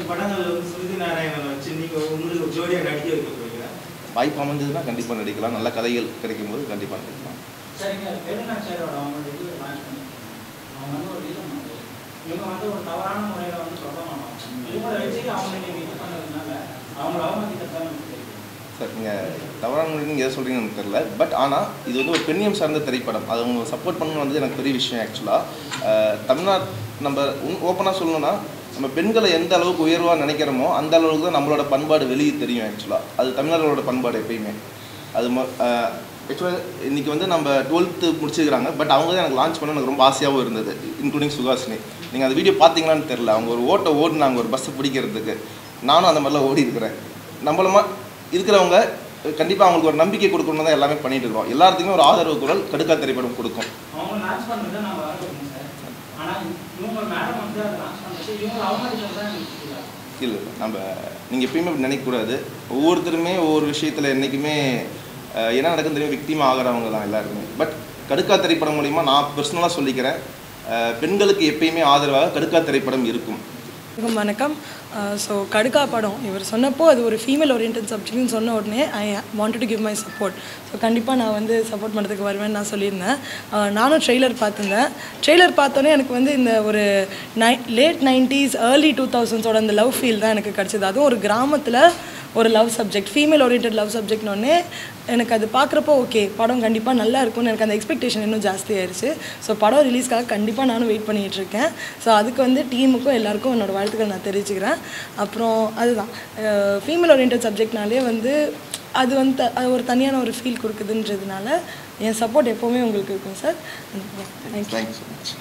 படங்கள் சுருதி நாராயணன் வச்சு நீங்கள் உங்களுக்கு ஜோடியாக நடிக்க வைக்க போகிறீங்க? வாய்ப்பு அமைஞ்சதுன்னா கண்டிப்பாக நடிக்கலாம். நல்ல கதைகள் கிடைக்கும் போது கண்டிப்பாக நடிக்கலாம். சரிங்க. பெருநாச்சாரோட அவங்க இது லான்ச் பண்ணி அவங்க வந்து ஒரு ரீசன் வந்து இவங்க வந்து ஒரு தவறான முறையில் வந்து சொல்ல மாட்டாங்க. இவங்களை வச்சு அவங்க நீங்கள் இது பண்ணதுனால அவங்கள அவமதிக்கத்தான் சார். நீங்கள் தவறான முறையில் நீங்கள் எதை சொல்கிறீங்கன்னு எனக்கு தெரியல. பட் ஆனால் இது வந்து ஒரு பெண்ணியம் சார்ந்த திரைப்படம். அது அவங்க சப்போர்ட் பண்ணணும் வந்து எனக்கு பெரிய விஷயம். ஆக்சுவலாக தமிழ்நாடு நம்ம ஓப்பனாக சொல்லணும்னா நம்ம பெண்களை எந்த அளவுக்கு உயர்வாக நினைக்கிறோமோ அந்த அளவுக்கு தான் நம்மளோட பண்பாடு வெளியே தெரியும். ஆக்சுவலாக அது தமிழ்நாடோட பண்பாடு எப்பயுமே. அது ஆக்சுவலாக இன்றைக்கி வந்து நம்ம 12th முடிச்சிருக்கிறாங்க. பட் அவங்க தான் எனக்கு லான்ச் பண்ண எனக்கு ரொம்ப ஆசையாகவும் இருந்தது, இன்க்ளூடிங் சுகாசினி. நீங்கள் அந்த வீடியோ பார்த்தீங்களான்னு தெரில. அவங்க ஒரு ஓடினாங்க ஒரு பஸ்ஸை பிடிக்கிறதுக்கு. நானும் அந்த மாதிரிலாம் ஓடி இருக்கிறேன். நம்மளமா இருக்கிறவங்க கண்டிப்பாக அவங்களுக்கு ஒரு நம்பிக்கை கொடுக்கணும் தான் எல்லாமே பண்ணிட்டு இருக்கோம். எல்லாத்துக்குமே ஒரு ஆதரவு குரல் கடுக்கா திரைப்படம் கொடுக்கும். இல்லை நம்ம நீங்கள் எப்பயுமே நினைக்கக்கூடாது. ஒவ்வொருத்தருமே ஒவ்வொரு விஷயத்தில் என்றைக்குமே என்ன நடக்குன்னு தெரியும், விக்டிம் ஆகிறவங்க தான் எல்லாருமே. பட் கடுக்கா திரைப்படம் மூலிமா நான் பர்சனலாக சொல்லிக்கிறேன், பெண்களுக்கு எப்பயுமே ஆதரவாக கடுக்கா திரைப்படம் இருக்கும். வணக்கம். ஸோ கடுக்கா படம் இவர் சொன்னப்போ அது ஒரு ஃபீமேல் ஓரியன்டட் சப்ஜெக்ட்னு சொன்ன உடனே I wanted to give my support. So கண்டிப்பாக நான் வந்து சப்போர்ட் பண்ணுறதுக்கு வருவேன்னு நான் சொல்லியிருந்தேன். நானும் ட்ரெய்லர் பார்த்துருந்தேன். ட்ரெய்லர் பார்த்தோன்னே எனக்கு வந்து இந்த ஒரு லேட் 90s early 2000s அந்த லவ் ஃபீல் தான் எனக்கு கிடச்சிது. அதுவும் ஒரு கிராமத்தில் ஒரு love subject, female oriented love சப்ஜெக்ட்னோடனே எனக்கு அது பார்க்குறப்போ ஓகே படம் கண்டிப்பாக நல்லா இருக்கும்னு எனக்கு அந்த எக்ஸ்பெக்டேஷன் இன்னும் ஜாஸ்தி ஆயிடுச்சு. ஸோ படம் ரிலீஸ்க்காக கண்டிப்பாக நானும் வெயிட் பண்ணிகிட்ருக்கேன். ஸோ அதுக்கு வந்து டீமுக்கும் எல்லாருக்கும் என்னோடய வாழ்த்துக்கள் நான் தெரிவிச்சுக்கிறேன். அப்புறம் அதுதான் ஃபீமேல் ஓரியன்டட் சப்ஜெக்ட்னாலே வந்து அது வந்து அது ஒரு தனியான ஒரு ஃபீல் கொடுக்குதுன்றதுனால என் சப்போர்ட் எப்போவுமே உங்களுக்கு இருக்கும் sir. Thank you so much.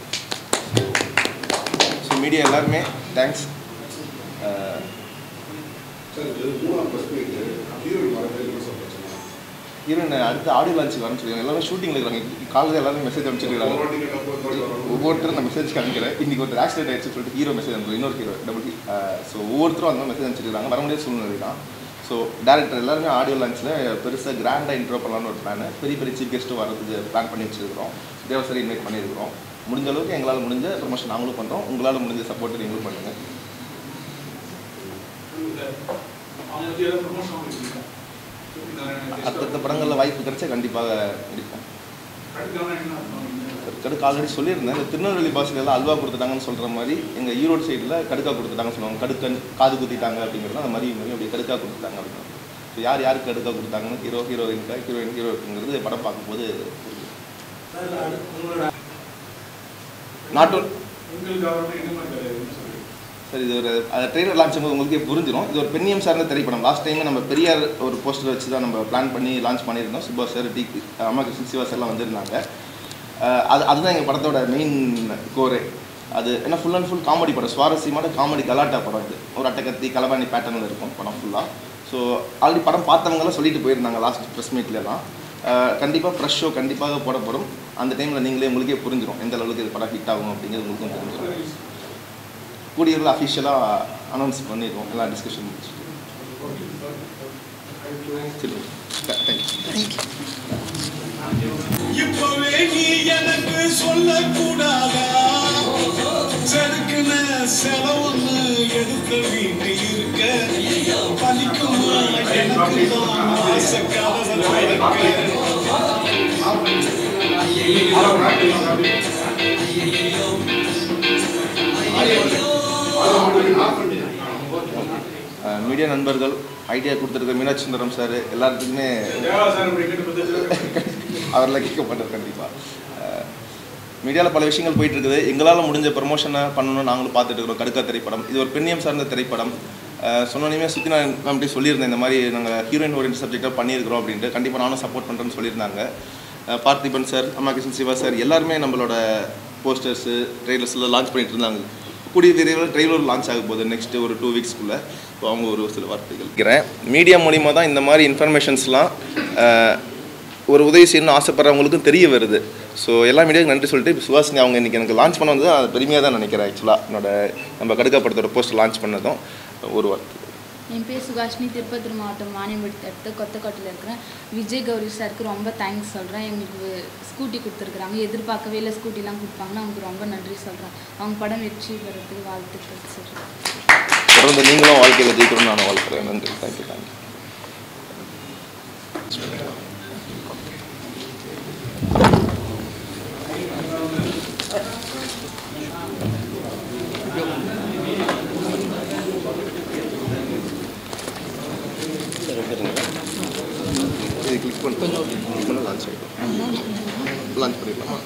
So media எல்லாருமே தேங்க்ஸ். ஹீரோயின் அடுத்த ஆடியோ லான்ச்சுக்கு வரேன்னு சொல்லிடுறாங்க. எல்லாமே ஷூட்டிங்கில் இருக்கிறாங்க. காலையில் எல்லாரும் மெசேஜ் அனுப்பிச்சிருக்காங்க. ஒவ்வொருத்தரும் நான் மெசேஜ் காமிக்கிறேன். இன்றைக்கி ஒரு ஆக்சிடென்ட் ஆகிடுச்சு சொல்லிட்டு ஹீரோ மெசேஜ் அனுப்புறேன், இன்னொரு ஹீரோ டபுள். ஸோ ஒவ்வொருத்தரும் அந்த மெசேஜ் அனுப்பிச்சிருக்காங்க. வர முடியாத சூழ்நிலை தான். ஸோ டேரக்டர் எல்லாருமே ஆடியோ லான்ச்சில் பெருசாக கிராண்டாக இன்ட்ரோ பண்ணலான்னு ஒரு பிளான், பெரிய பெரிய சீஃப் கெஸ்ட்டும் வரதுக்கு பிளான் பண்ணி வச்சுருக்கிறோம். தேவசரி இன்வைட் பண்ணியிருக்கிறோம். முடிஞ்ச அளவுக்கு எங்களால் முடிஞ்ச ப்ரொமோஷன் நாங்களும் பண்ணுறோம். உங்களால் முடிஞ்ச சப்போர்ட் நீங்களும் பண்ணுங்கள். அடுத்த படங்களில் வாய்ப்பு கிடைச்சா கண்டிப்பாக நடிப்போம். கடுக்கு ஆல்ரெடி சொல்லியிருந்தேன். இந்த திருநெல்வேலி பாஷையிலலாம் அல்வா கொடுத்துட்டாங்கன்னு சொல்கிற மாதிரி எங்கள் ஈரோடு சைடில் கடுக்கா கொடுத்துட்டாங்கன்னு சொல்லுவாங்க. கடுக்கன் காது குத்திட்டாங்க அப்படிங்கிறது அந்த மாதிரி அப்படியே கடுக்கா கொடுத்துட்டாங்க அப்படின்னு. ஸோ யாருக்கு கடுக்கா கொடுத்தாங்கன்னு ஹீரோயினுங்கிறது படம் பார்க்கும்போது நாட் சார் இது ஒரு ட்ரெய்லர் லான்ச் போது உங்களுக்கே புரிஞ்சிடும். இது ஒரு பெண்ணியம் சார்ந்த திரைப்படம். லாஸ்ட் டைமே நம்ம பெரியார் ஒரு போஸ்டர் வச்சு தான் நம்ம பிளான் பண்ணி லான்ச் பண்ணியிருந்தோம். சுபா சார், அம்மா கிருஷ்ணன், சிவா சார்லாம் வந்திருந்தாங்க. அதுதான் எங்கள் படத்தோட மெயின் கோரே. அது ஏன்னா ஃபுல் அண்ட் ஃபுல் காமெடி படம், சுவாரஸ்யமான காமெடி கலாட்டா படம். இது ஒரு அட்டக்கத்தி கலவாணி பேட்டர்னில் இருக்கும் படம் ஃபுல்லாக. ஸோ ஆல்ரெடி படம் பார்த்தவங்களாம் சொல்லிட்டு போயிருந்தாங்க லாஸ்ட் ப்ரெஸ் மீட்லலாம். கண்டிப்பாக ஃப்ரெஷ் ஷோ கண்டிப்பாக போடப்படும். அந்த டைமில் நீங்களே உங்களுக்கே புரிஞ்சிடும் எந்த அளவுக்கு இது படம் ஹிட் ஆகும் அப்படிங்கிறது உங்களுக்கும் தெரிஞ்சிடும். கூடியவர்கள் அஃபிஷியலாக அனௌன்ஸ் பண்ணிடுவோம். எல்லாம் டிஸ்கஷன் முடிச்சுட்டு. இப்பவே நீ எனக்கு சொல்லக்கூடாதா, செதுக்குன செலவுன்னு எடுத்த வீட்டு இருக்க பலிக்குமா எனக்கு தான் ஆசை கதவை மீடியா நண்பர்கள், ஐடியா கொடுத்துருக்க மீனாட்சி சுந்தரம் சார் எல்லாத்துக்குமே அவரெல்லாம் கேட்கப்பட்டார். கண்டிப்பாக மீடியாவில் பல விஷயங்கள் போயிட்டுருக்குது. எங்களால் முடிஞ்ச ப்ரமோஷனை பண்ணணும்னு நாங்களும் பார்த்துட்டு இருக்கிறோம். கடுக்கா திரைப்படம் இது ஒரு பெண்ணியம் சார்ந்த திரைப்படம். சொன்னோன்னே சுற்றி நான் அப்படி சொல்லியிருந்தேன், இந்த மாதிரி நாங்கள் ஹீரோயின் ஓரியன்ட் சப்ஜெக்டாக பண்ணியிருக்கிறோம் அப்படின்ட்டு. கண்டிப்பாக நானும் சப்போர்ட் பண்ணுறேன்னு சொல்லியிருந்தாங்க. பார்த்திபன் சார், அம்மா கிருஷ்ணன், சிவா சார் எல்லாருமே நம்மளோட போஸ்டர்ஸு ட்ரெய்லர்ஸ்லாம் லான்ச் பண்ணிட்டு இருந்தாங்க. கூடிய விரைவில் ட்ரெய்லர் லான்ச் ஆக போகுது நெக்ஸ்ட்டு ஒரு 2 வீக்ஸ்க்குள்ளே. ஸோ அவங்க ஒரு சில வார்த்தைகள் இருக்கிறேன். மீடியா மூலிமா தான் இந்த மாதிரி இன்ஃபர்மேஷன்ஸ்லாம் ஒரு உதவி செய்யணும்னு ஆசைப்படுறவங்களுக்கும் தெரிய வருது. ஸோ எல்லா மீடியாவுக்கு நன்றி சொல்லிட்டு இப்போ சுஹாசினி அவங்க இன்றைக்கி எனக்கு லான்ச் பண்ண வந்து அது பெருமையாக தான் நினைக்கிறேன். ஆக்சுவலாக நம்ம கடுக்கா படத்தோட போஸ்டர் லான்ச் பண்ணதும் ஒரு வார்த்தை. என் பேர் சுகாஷினி, திருப்பத்தூர் மாவட்டம் வாணியம்பட்டி அடுத்து கொத்தக்கோட்டையில் இருக்கிறேன். விஜய் கௌரி சாருக்கு ரொம்ப தேங்க்ஸ் சொல்கிறேன். எங்களுக்கு ஸ்கூட்டி கொடுத்துருக்குறாங்க, எதிர்பார்க்கவே இல்லை ஸ்கூட்டிலாம் கொடுப்பாங்கன்னு அவங்களுக்கு ரொம்ப நன்றி சொல்கிறேன். அவங்க படம் வெற்றி பெறத்துக்கு வாழ்த்துக்கள் சொல்கிறேன். தொடர்ந்து நீங்களும் வாழ்க்கையில் ஜெயிக்கணும்னு நான் வாழ்க்கிறேன். நன்றி. தேங்க்யூ. இது கிளிக் பண்ண லான்ச் ஆகிடும். லான்ச் பண்ணிடலாமா?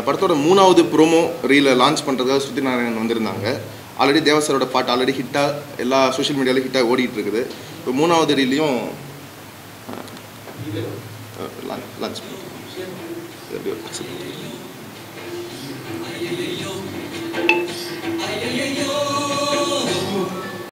படத்தோட 3வது ப்ரோமோ ரீலை லான்ச் பண்ணுறதுக்காக ஸ்ருதி நாராயணன் வந்திருந்தாங்க. ஆல்ரெடி தேவசரோட பாட்டு ஆல்ரெடி ஹிட்டாக எல்லா சோஷியல் மீடியாவிலும் ஹிட்டாக ஓடிட்டு இருக்குது. இப்போ 3வது ரீலையும் லான்ச் பண்ணுறோம்.